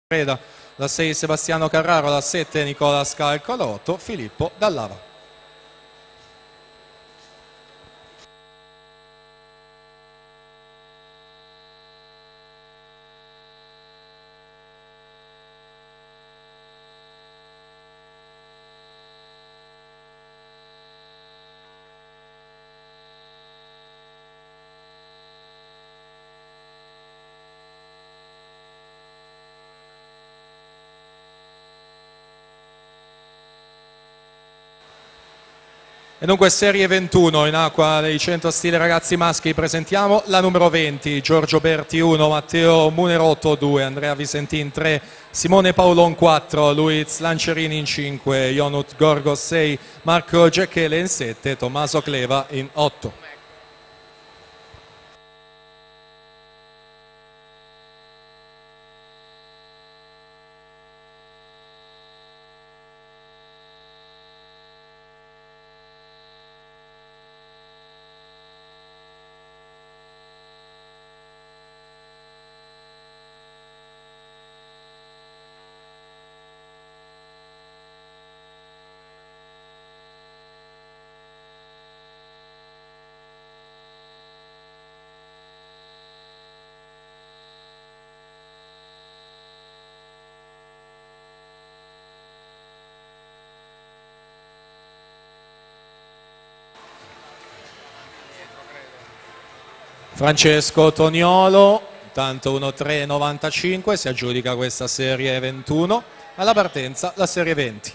Preda, la 6 Sebastiano Carraro, la 7 Nicola Scalco, la 8 Filippo Dallava. E dunque serie 21 in acqua dei 100 stile ragazzi maschi, presentiamo la numero 20, Giorgio Berti 1, Matteo Munerotto 2, Andrea Visentin 3, Simone Paolon 4, Luiz Lancerini in 5, Ionut Gorgos 6, Marco Giachele in 7, Tommaso Cleva in 8. Francesco Toniolo, tanto 1.3.95, si aggiudica questa serie 21, alla partenza la serie 20.